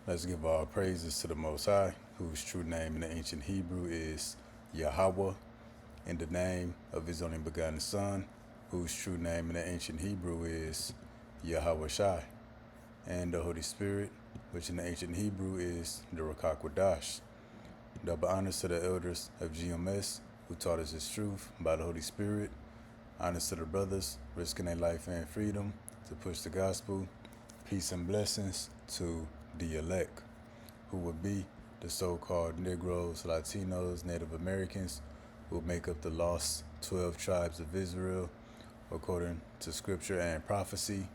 Let's give all praises to the Most High, whose true name in the ancient Hebrew is Yahweh, in the name of his only begotten Son, whose true name in the ancient Hebrew is Yahweh Shai, and the Holy Spirit, which in the ancient Hebrew is the Rakakwadash. Double honors to the elders of GMS, who taught us his truth by the Holy Spirit. Honors to the brothers, risking their life and freedom to push the gospel. Peace and blessings to the elect, who would be the so-called Negroes, Latinos, Native Americans, who make up the lost 12 tribes of Israel. According to scripture and prophecy,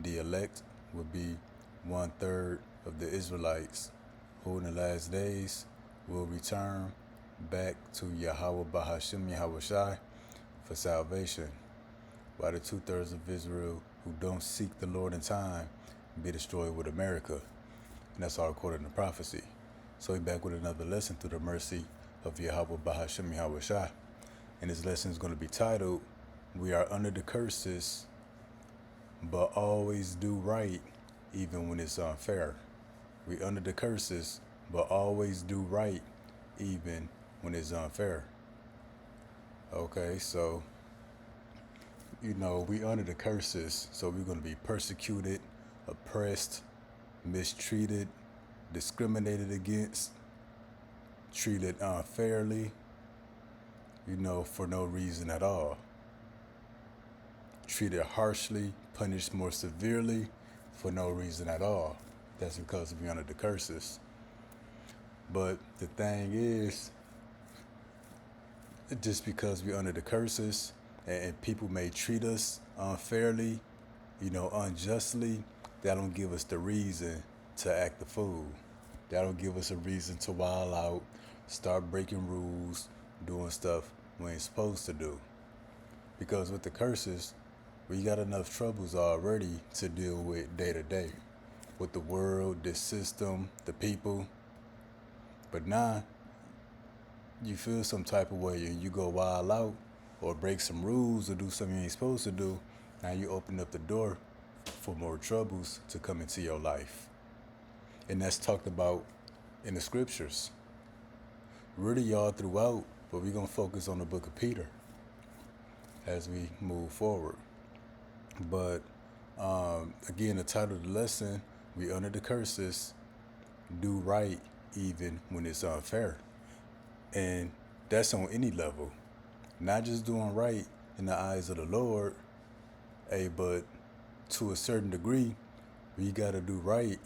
the elect would be 1/3 of the Israelites, who in the last days will return back to Yahweh Bahashim Yahweh Shai for salvation, while the 2/3 of Israel who don't seek the Lord in time be destroyed with America. And that's all according to prophecy. So we back with another lesson through the mercy of Yahweh Bahashim Yahweh Shai. And this lesson is going to be titled, We Are Under the Curses, but Always Do Right Even When It's Unfair. We under the curses, but always do right even when it's unfair. Okay, so, we under the curses, so we're going to be persecuted, oppressed, mistreated, discriminated against, treated unfairly, for no reason at all. Treated harshly, punished more severely for no reason at all. That's because we're under the curses. But the thing is, just because we're under the curses and people may treat us unfairly, unjustly, that don't give us the reason to act the fool. That don't give us a reason to wild out, start breaking rules, doing stuff we ain't supposed to do. Because with the curses, we got enough troubles already to deal with day to day. With the world, this system, the people. But now, you feel some type of way and you go wild out or break some rules or do something you ain't supposed to do, now you open up the door for more troubles to come into your life. And that's talked about in the scriptures. Really all throughout, but we're going to focus on the book of Peter as we move forward. But again, the title of the lesson, we under the curses, do right even when it's unfair. And that's on any level. Not just doing right in the eyes of the Lord, but to a certain degree, we got to do right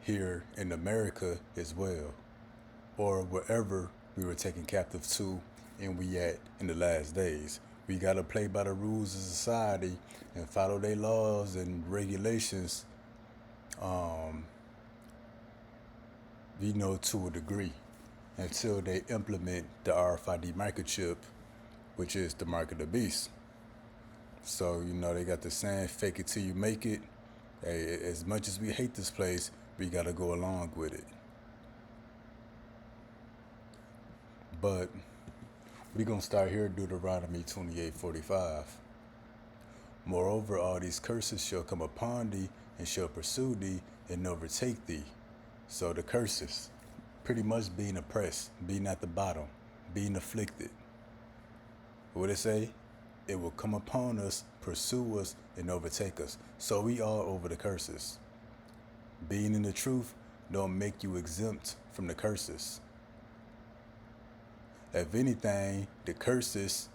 here in America as well, or wherever we were taken captive to and we at in the last days. We got to play by the rules of society and follow their laws and regulations, to a degree, until they implement the RFID microchip, which is the mark of the beast. So, they got the saying, fake it till you make it. Hey, as much as we hate this place, we got to go along with it. But we're going to start here, Deuteronomy 28:45. Moreover, all these curses shall come upon thee and shall pursue thee and overtake thee. So the curses, pretty much being oppressed, being at the bottom, being afflicted. What it say? It will come upon us, pursue us, and overtake us. So we are over the curses. Being in the truth don't make you exempt from the curses. If anything, the curses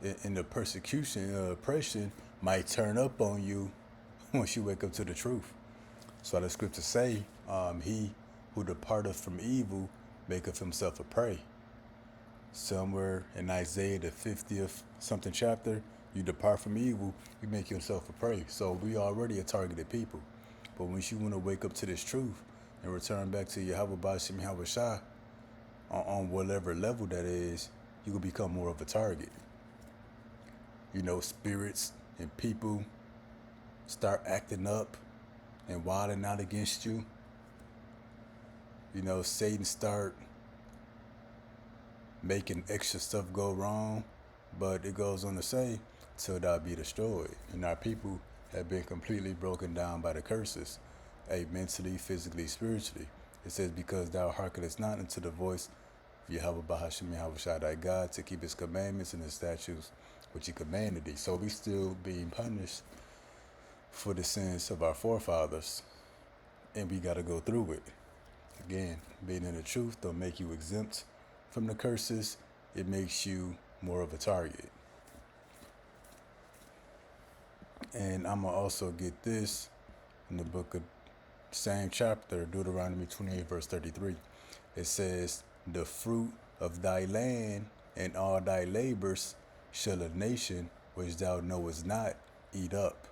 and the persecution or oppression might turn up on you once you wake up to the truth. So the scriptures say, he who departeth from evil maketh himself a prey. Somewhere in Isaiah, the 50th something chapter, you depart from evil, you make yourself a prey. So we already a targeted people. But once you want to wake up to this truth and return back to Yahweh Bashim Yahweh Shai, on whatever level that is, you will become more of a target. Spirits and people start acting up and wilding out against you. Satan start making extra stuff go wrong, but it goes on to say, till thou be destroyed. And our people have been completely broken down by the curses. mentally, physically, spiritually. It says, because thou hearkenest not unto the voice of Yahweh Bahashim Yahweh Shaddai God, to keep his commandments and his statutes which he commanded thee. So we still being punished for the sins of our forefathers, and we got to go through it. Again, being in the truth don't make you exempt from the curses. It makes you more of a target. And I'm going to also get this in the book of same chapter, Deuteronomy 28, verse 33. It says, the fruit of thy land and all thy labors shall a nation which thou knowest not eat up,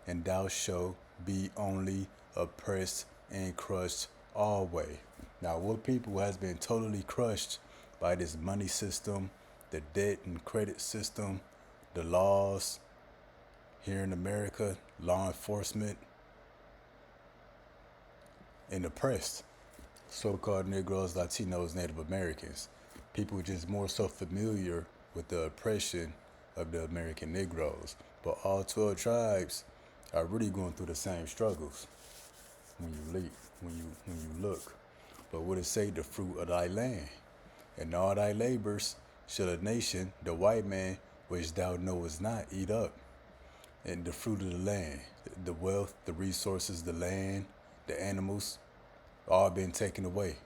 and thou shalt be only oppressed and crushed always. Now, what people has been totally crushed by this money system, the debt and credit system, the laws here in America, law enforcement, and oppressed so-called Negroes, Latinos, Native Americans. People just more so familiar with the oppression of the American Negroes. But all 12 tribes are really going through the same struggles when you look. But what it say? The fruit of thy land and all thy labors shall a nation, the white man, which thou knowest not, eat up. And the fruit of the land, the wealth, the resources, the land, the animals, all been taken away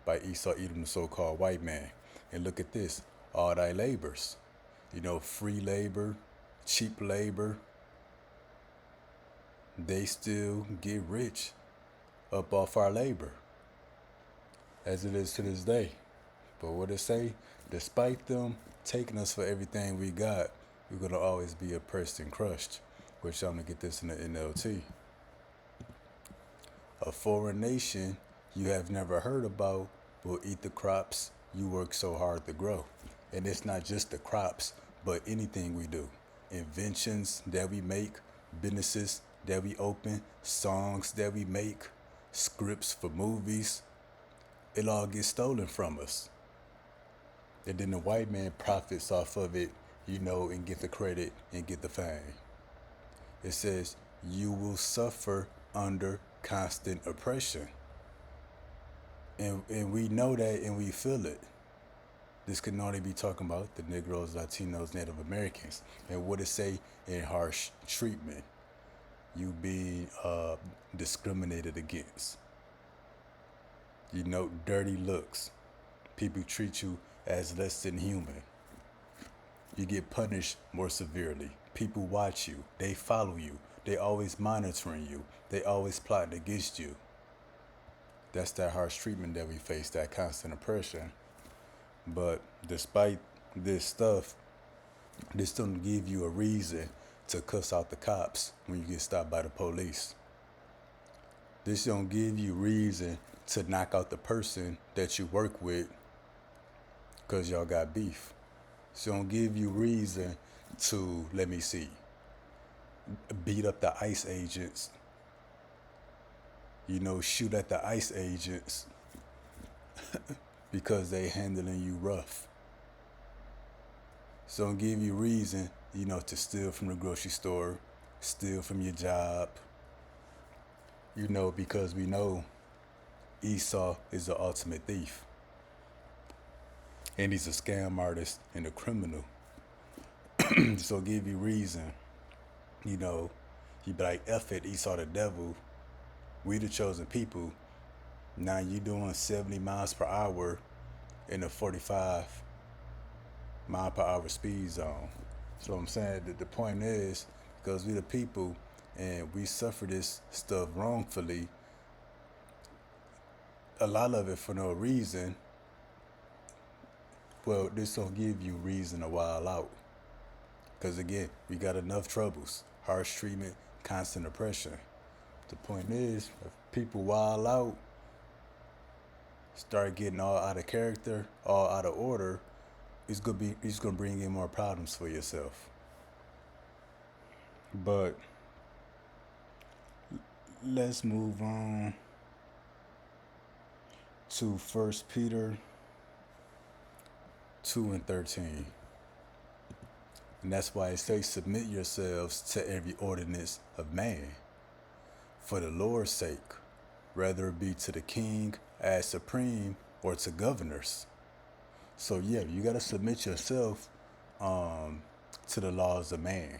by Esau, Edom, the so-called white man. And look at this, all thy labors, free labor, cheap labor, they still get rich up off our labor, as it is to this day. But what it say, despite them taking us for everything we got, we're going to always be oppressed and crushed, which I'm going to get this in the NLT. A foreign nation you have never heard about will eat the crops you work so hard to grow. And it's not just the crops, but anything we do. Inventions that we make, businesses that we open, songs that we make, scripts for movies, it all gets stolen from us. And then the white man profits off of it, and get the credit and get the fame. It says, you will suffer under constant oppression. And we know that and we feel it. This can only be talking about the Negroes, Latinos, Native Americans. And what it say in harsh treatment. You be discriminated against. Dirty looks. People treat you as less than human. You get punished more severely. People watch you. They follow you. They always monitoring you. They always plotting against you. That's that harsh treatment that we face, that constant oppression. But despite this stuff, this don't give you a reason to cuss out the cops when you get stopped by the police. This don't give you reason to knock out the person that you work with because y'all got beef. This don't give you reason to, beat up the ICE agents. Shoot at the ICE agents because they handling you rough. So don't give you reason, to steal from the grocery store, steal from your job, because we know Esau is the ultimate thief. And he's a scam artist and a criminal. So give you reason, you be like, F it, Esau the devil. We the chosen people. Now you doing 70 miles per hour in a 45 mile per hour speed zone. So I'm saying that the point is, because we the people and we suffer this stuff wrongfully, a lot of it for no reason. Well, this don't give you reason to wild out. Because again, we got enough troubles, harsh treatment, constant oppression. The point is, if people wild out, start getting all out of character, all out of order, it's gonna bring in more problems for yourself. But let's move on to 1 Peter 2:13. And that's why it says, submit yourselves to every ordinance of man, for the Lord's sake, whether it be to the king as supreme or to governors. So yeah, you gotta submit yourself to the laws of man,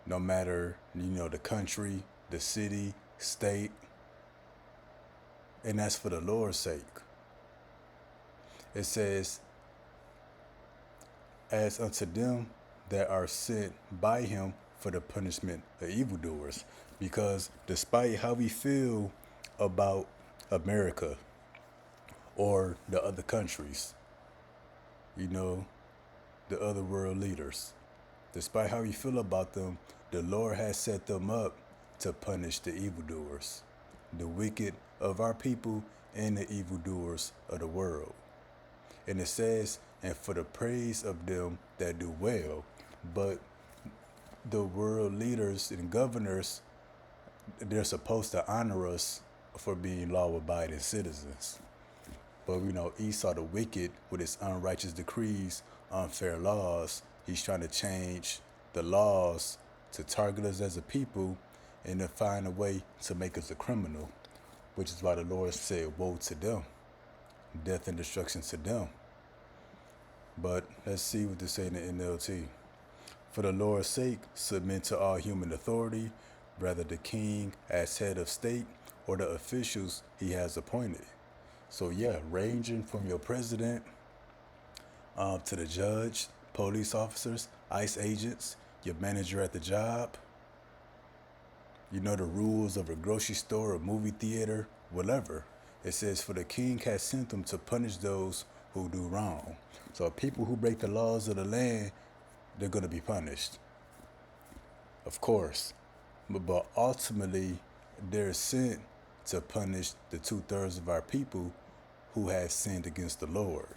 no matter the country, the city, state, and that's for the Lord's sake. It says, as unto them that are sent by him for the punishment of evildoers. Because despite how we feel about America or the other countries, the other world leaders, despite how we feel about them, the Lord has set them up to punish the evildoers, the wicked of our people and the evildoers of the world. And it says, and for the praise of them that do well. But the world leaders and governors, they're supposed to honor us for being law-abiding citizens. But Esau the wicked, with his unrighteous decrees, unfair laws, he's trying to change the laws to target us as a people and to find a way to make us a criminal, which is why the Lord said, woe to them, death and destruction to them. But let's see what they say in the NLT. For the Lord's sake, submit to all human authority, whether the king as head of state or the officials he has appointed. So yeah, ranging from your president to the judge, police officers, ICE agents, your manager at the job, the rules of a grocery store, a movie theater, whatever. It says, for the king has sent them to punish those who do wrong. So people who break the laws of the land, they're going to be punished, of course. But ultimately, they're sent to punish the 2/3 of our people who have sinned against the Lord.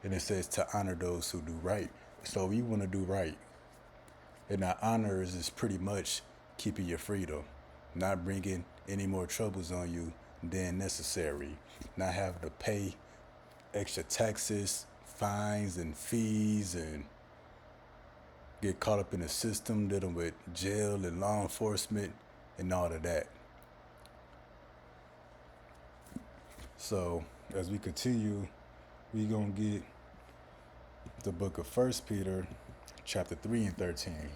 And it says to honor those who do right. So we want to do right. And our honor is pretty much keeping your freedom, not bringing any more troubles on you than necessary, not having to pay extra taxes, fines, and fees, and get caught up in the system dealing with jail and law enforcement and all of that. So as we continue, we're going to get the book of 1 Peter chapter 3 and 13.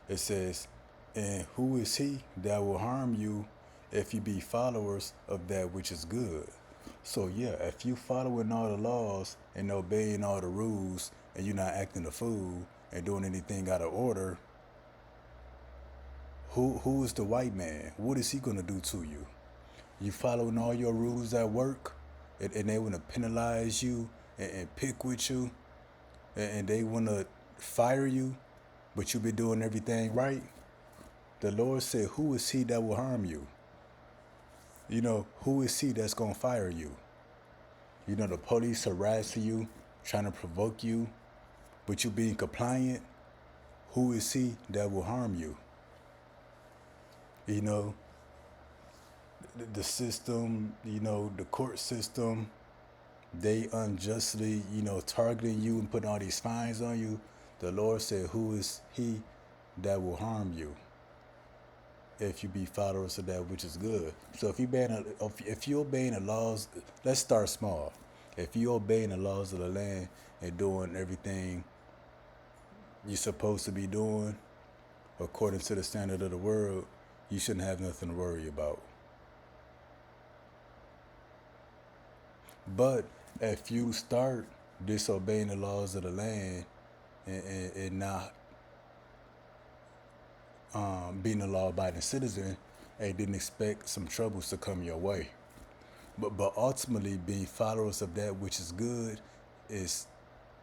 It says, and who is he that will harm you if you be followers of that which is good? So yeah, if you following all the laws and obeying all the rules and you're not acting a fool and doing anything out of order, who is the white man? What is he going to do to you? You following all your rules at work and they want to penalize you and pick with you and they want to fire you, but you've been doing everything right. The Lord said, who is he that will harm you? Who is he that's going to fire you? The police harassing you, trying to provoke you, but you being compliant. Who is he that will harm you? The system, the court system, they unjustly, targeting you and putting all these fines on you. The Lord said, who is he that will harm you if you be followers of that which is good? So if you obeying the laws, let's start small. If you obeying the laws of the land and doing everything you're supposed to be doing according to the standard of the world, you shouldn't have nothing to worry about. But if you start disobeying the laws of the land and not being a law-abiding citizen, and didn't expect some troubles to come your way. But ultimately, being followers of that which is good is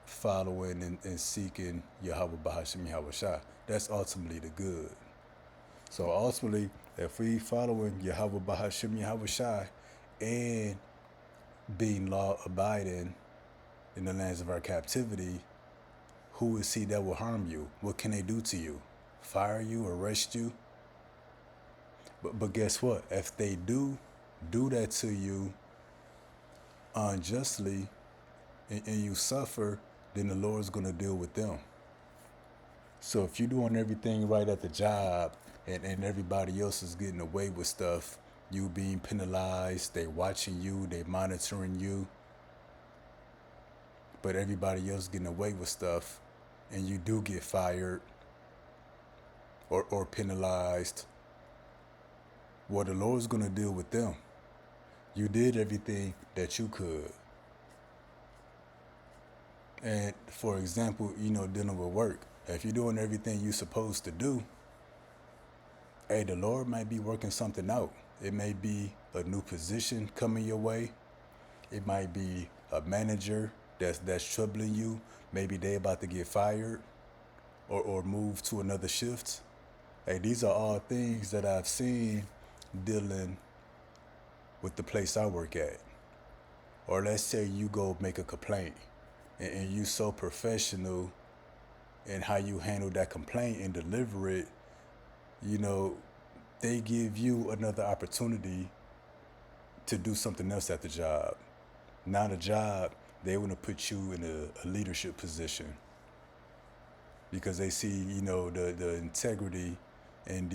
following and seeking Yahweh Bahashim Yahweh Shai. That's ultimately the good. So ultimately, if we following Yahweh Bahashim Yahweh Shai and being law-abiding in the lands of our captivity, who is he that will harm you? What can they do to you? Fire you, arrest you? But guess what? If they do that to you unjustly and you suffer, then the Lord's going to deal with them. So if you're doing everything right at the job and everybody else is getting away with stuff You being penalized, they watching you, they monitoring you, but everybody else getting away with stuff, and you do get fired or penalized. Well, the Lord's gonna deal with them. You did everything that you could. And for example, dealing with work, if you're doing everything you're supposed to do, hey, the Lord might be working something out. It may be a new position coming your way. It might be a manager that's troubling you. Maybe they about to get fired or move to another shift. Hey, these are all things that I've seen dealing with the place I work at. Or let's say you go make a complaint and you so professional in how you handle that complaint and deliver it, they give you another opportunity to do something else at the job. Now the job, they want to put you in a leadership position because they see, the integrity and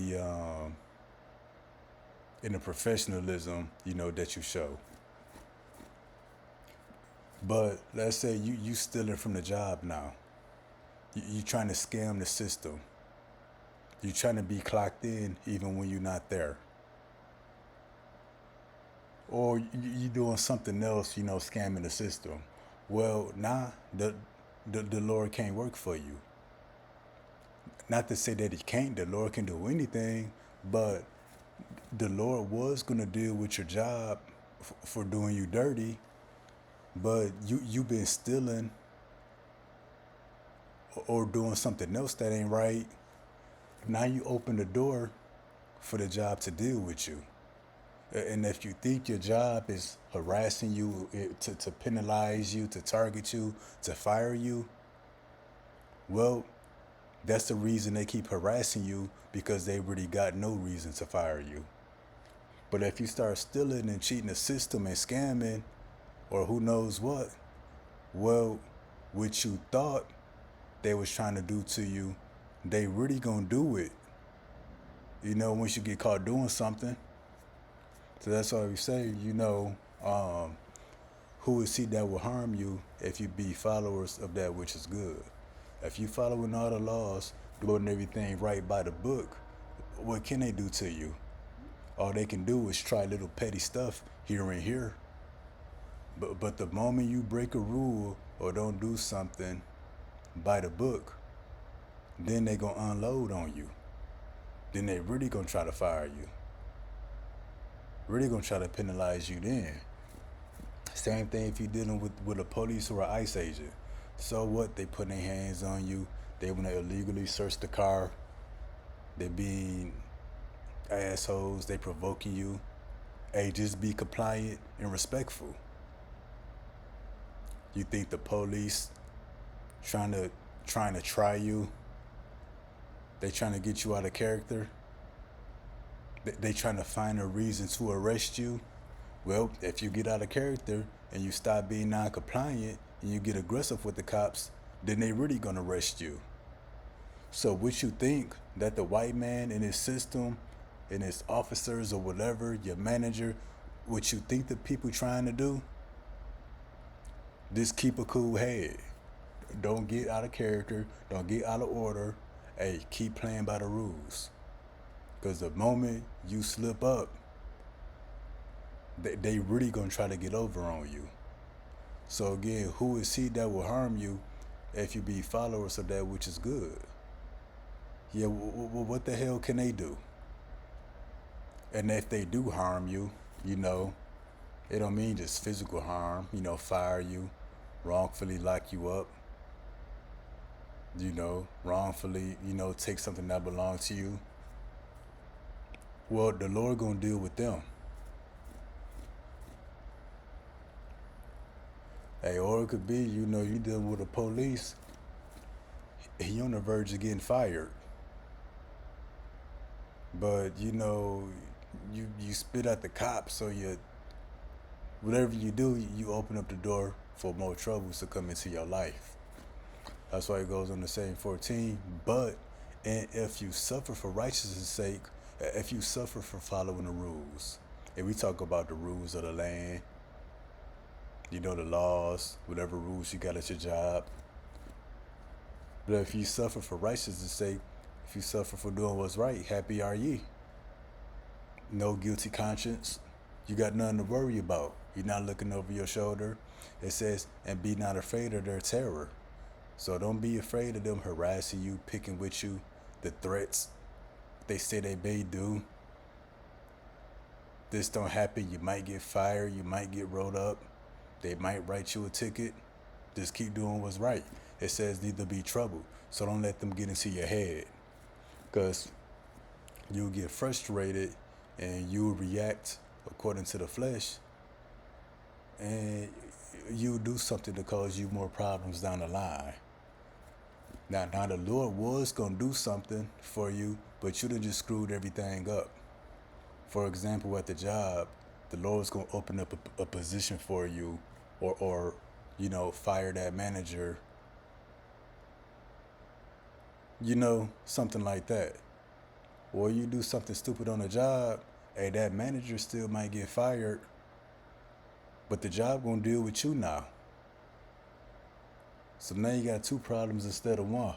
the professionalism, that you show. But let's say you stealing from the job now. You trying to scam the system. You trying to be clocked in even when you're not there. Or you doing something else, scamming the system. Well, now the Lord can't work for you. Not to say that he can't, the Lord can do anything, but the Lord was going to deal with your job for doing you dirty, but you've been stealing or doing something else that ain't right. Now you open the door for the job to deal with you. And if you think your job is harassing you, to penalize you, to target you, to fire you, well, that's the reason they keep harassing you, because they really got no reason to fire you. But if you start stealing and cheating the system and scamming or who knows what, well, what you thought they was trying to do to you, they really gonna do it, once you get caught doing something. So that's why we say, who is he that will harm you if you be followers of that which is good? If you following all the laws, doing everything right by the book, what can they do to you? All they can do is try little petty stuff here and here. But the moment you break a rule or don't do something by the book, then they gonna unload on you. Then they really gonna try to fire you. Really gonna try to penalize you then. Same thing if you're dealing with a police or an ICE agent. So what? They put their hands on you. They want to illegally search the car. They being assholes. They provoking you. Hey, just be compliant and respectful. You think the police trying to try you? They trying to get you out of character? They trying to find a reason to arrest you? Well, if you get out of character and you stop being non-compliant and you get aggressive with the cops, then they really gonna arrest you. So what you think that the white man in his system, in his officers or whatever, your manager, what you think the people trying to do? Just keep a cool head. Don't get out of character. Don't get out of order. Hey, keep playing by the rules. Because the moment you slip up, they really gonna try to get over on you. So again, who is he that will harm you if you be followers of that which is good? Yeah, what the hell can they do? And if they do harm you, it don't mean just physical harm, fire you, wrongfully lock you up, wrongfully, take something that belongs to you. Well, the Lord gonna deal with them. Hey, or it could be, you dealing with the police, he on the verge of getting fired. But, you spit at the cops, so whatever you do, you open up the door for more troubles to come into your life. That's why it goes on to say in 14, and if you suffer for righteousness' sake, if you suffer for following the rules, And we talk about the rules of the land, the laws, whatever rules you got at your job. But if you suffer for righteousness' sake, if you suffer for doing what's right, happy are ye. No guilty conscience. You got nothing to worry about. You're not looking over your shoulder. It says, and be not afraid of their terror. So don't be afraid of them harassing you, picking with you, the threats they say they may do. This don't happen. You might get fired. You might get rolled up. They might write you a ticket. Just keep doing what's right. It says neither be troubled. So don't let them get into your head. Because you'll get frustrated and you'll react according to the flesh. And you'll do something to cause you more problems down the line. Now the Lord was going to do something for you, but you done just screwed everything up. For example, at the job, the Lord's going to open up a position for you or fire that manager. Something like that. Or you do something stupid on the job, hey, that manager still might get fired, but the job going to deal with you now. So now you got two problems instead of one.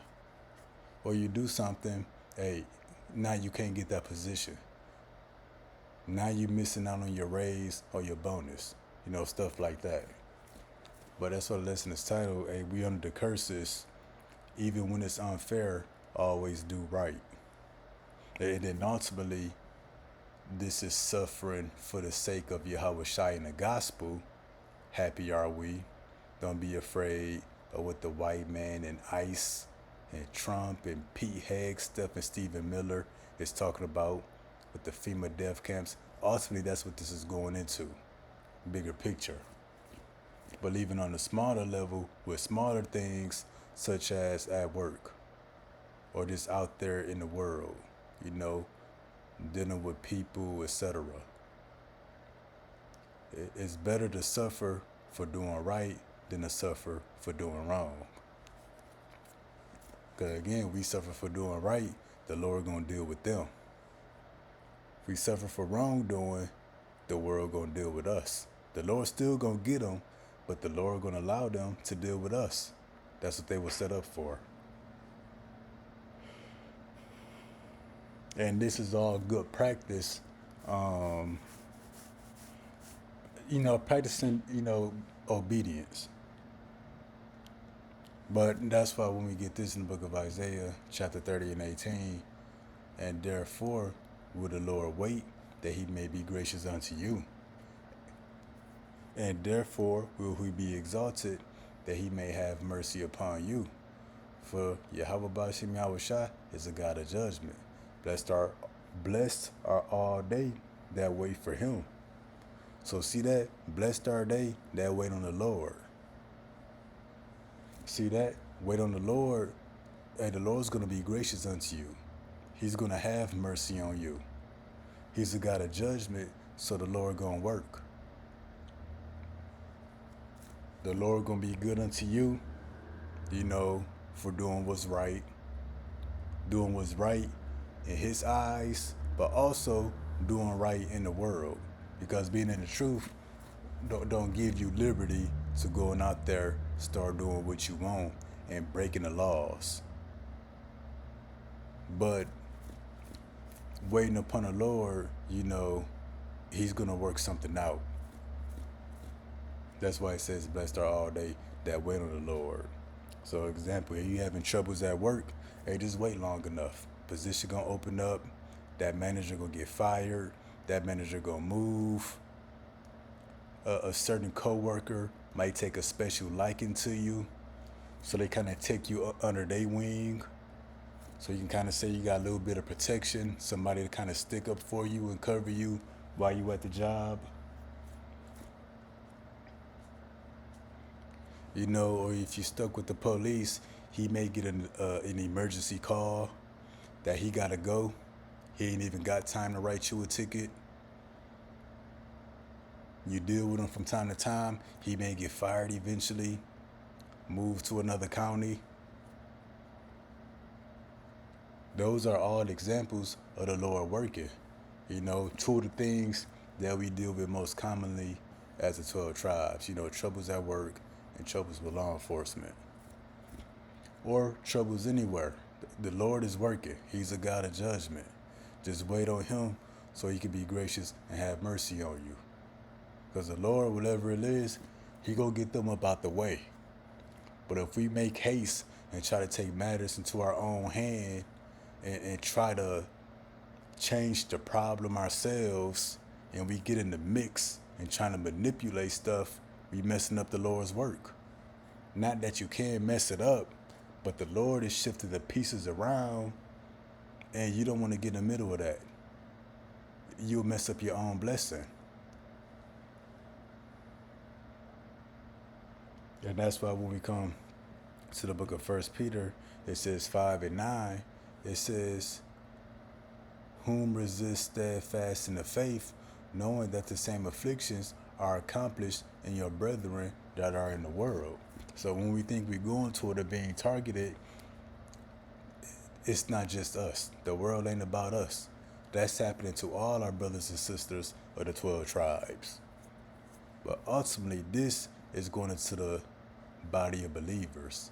Or you do something, hey, now you can't get that position. Now you're missing out on your raise or your bonus, stuff like that. But that's what the lesson is titled, hey, we under the curses, even when it's unfair, always do right. And then ultimately, this is suffering for the sake of Yahweh Shai in the gospel. Happy are we. Don't be afraid of what the white man and ICE and Trump and Pete Hegseth and Stephen Miller is talking about with the FEMA death camps. Ultimately, that's what this is going into. Bigger picture. But even on a smaller level, with smaller things such as at work or just out there in the world, dealing with people, etc. It's better to suffer for doing right than to suffer for doing wrong. Because again, we suffer for doing right, the Lord gonna deal with them. If we suffer for wrongdoing, the world gonna deal with us. The Lord still gonna get them, but the Lord gonna allow them to deal with us. That's what they were set up for. And this is all good practice. Practicing, obedience. But that's why when we get this in the book of Isaiah, chapter 30 and 18, and therefore will the Lord wait that he may be gracious unto you. And therefore will he be exalted that he may have mercy upon you. For Yahweh Bashim Yahushua is a God of judgment. Blessed are all they that wait for him. So see that? Blessed are they that wait on the Lord. See that? Wait on the Lord, and the Lord's going to be gracious unto you. He's going to have mercy on you. He's a God of judgment, so the Lord going to work. The Lord going to be good unto you, for doing what's right. Doing what's right in his eyes, but also doing right in the world. Because being in the truth don't give you liberty to going out there, start doing what you want and breaking the laws. But waiting upon the Lord, he's going to work something out. That's why it says, blessed are all they that wait on the Lord. So example, if you having troubles at work, hey, just wait long enough. Position going to open up. That manager going to get fired. That manager going to move. A certain coworker might take a special liking to you. So they kind of take you under their wing. So you can kind of say you got a little bit of protection. Somebody to kind of stick up for you and cover you while you at the job. Or if you're stuck with the police, he may get an emergency call that he got to go. He ain't even got time to write you a ticket. You deal with him from time to time. He may get fired eventually, move to another county. Those are all examples of the Lord working. Two of the things that we deal with most commonly as the 12 tribes. You know, troubles at work and troubles with law enforcement, or troubles anywhere. The Lord is working. He's a God of judgment. Just wait on him so he can be gracious and have mercy on you. Because the Lord, whatever it is, he gonna get them up out the way. But if we make haste and try to take matters into our own hand and try to change the problem ourselves, and we get in the mix and trying to manipulate stuff, we messing up the Lord's work. Not that you can't mess it up, but the Lord is shifting the pieces around, and you don't want to get in the middle of that. You'll mess up your own blessing. And that's why when we come to the book of First Peter, it says 5 and 9, it says, whom resist steadfast in the faith, knowing that the same afflictions are accomplished in your brethren that are in the world. So when we think we're going toward it being targeted, it's not just us. The world ain't about us. That's happening to all our brothers and sisters of the 12 tribes. But ultimately, this is going into the body of believers.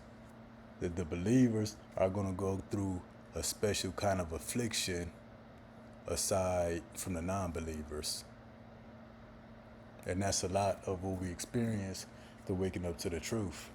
That the believers are going to go through a special kind of affliction aside from the non-believers. And that's a lot of what we experience through waking up to the truth.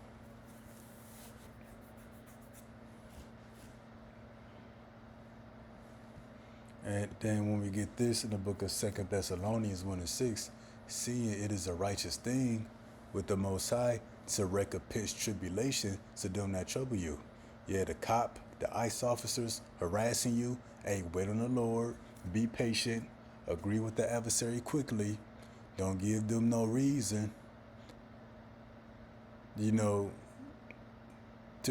And then when we get this in the book of 2 Thessalonians 1 and 6, seeing it is a righteous thing with the Most High to recompense tribulation to them that trouble you. Yeah, the cop, the ICE officers harassing you, hey, wait on the Lord, be patient, agree with the adversary quickly, don't give them no reason, to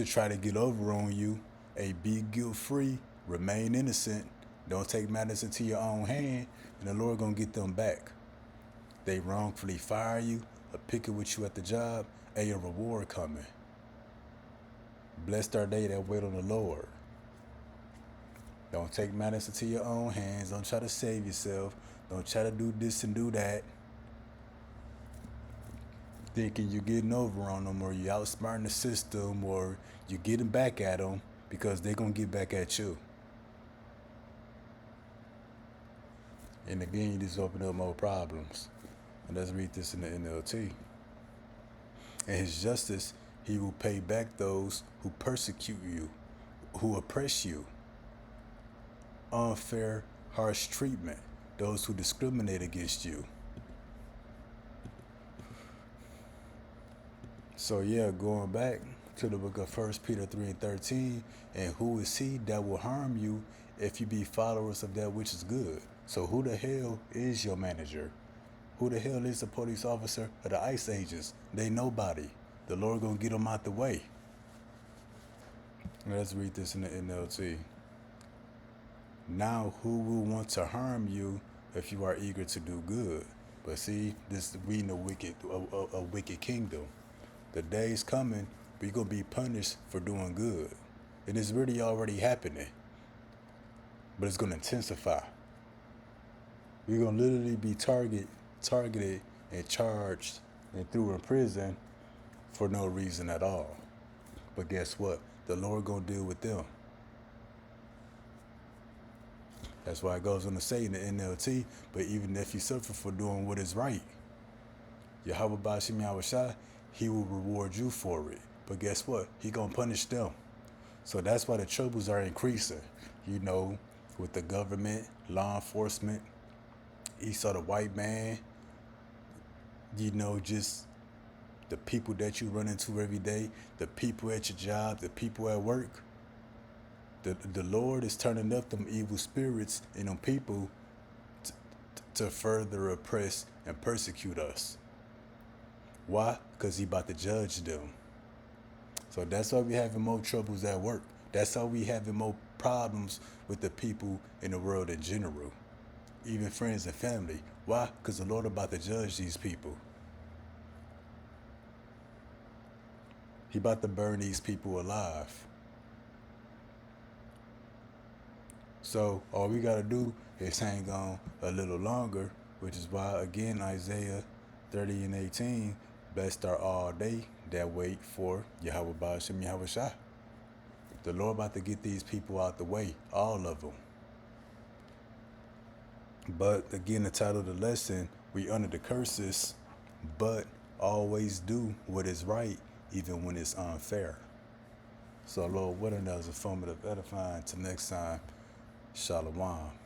try to get over on you. Hey, be guilt-free, remain innocent, don't take matters into your own hand, and the Lord gonna get them back. They wrongfully fire you or pick it with you at the job, hey, a reward coming. Blessed are they that wait on the Lord. Don't take matters into your own hands. Don't try to save yourself. Don't try to do this and do that, thinking you're getting over on them, or you're outsmarting the system, or you're getting back at them, because they're going to get back at you. And again, you just open up more problems. And let's read this in the NLT. And his justice, he will pay back those who persecute you, who oppress you. Unfair, harsh treatment, those who discriminate against you. So yeah, going back to the book of 1 Peter 3 and 13, and who is he that will harm you if you be followers of that which is good? So who the hell is your manager? Who the hell is the police officer or the ICE agents? They nobody. The Lord gonna get them out the way. Let's read this in the NLT. Now who will want to harm you if you are eager to do good? But see, this we in a wicked kingdom. The day's coming, we're gonna be punished for doing good. And it's really already happening. But it's gonna intensify. We're gonna literally be targeted and charged and threw in prison for no reason at all. But guess what? The Lord gonna deal with them. That's why it goes on to say in the NLT, but even if you suffer for doing what is right, Yahweh Bashim Yahushua, he will reward you for it. But guess what? He gonna punish them. So that's why the troubles are increasing. With the government, law enforcement, Esau the white man, just the people that you run into every day, the people at your job, the people at work. The Lord is turning up them evil spirits in them people to further oppress and persecute us. Why? Because he about to judge them. So that's why we having more troubles at work. That's how we having more problems with the people in the world in general. Even friends and family. Why? Because the Lord about to judge these people. He about to burn these people alive. So all we got to do is hang on a little longer which is why, again, Isaiah 30 and 18, blessed are all they that wait for Yahweh Ba'ashem Yahweh Shai. The Lord about to get these people out the way, all of them. But again, the title of the lesson, we under the curses, but always do what is right, even when it's unfair. So Lord willing, that was informative, edifying. Till next time, Shalom.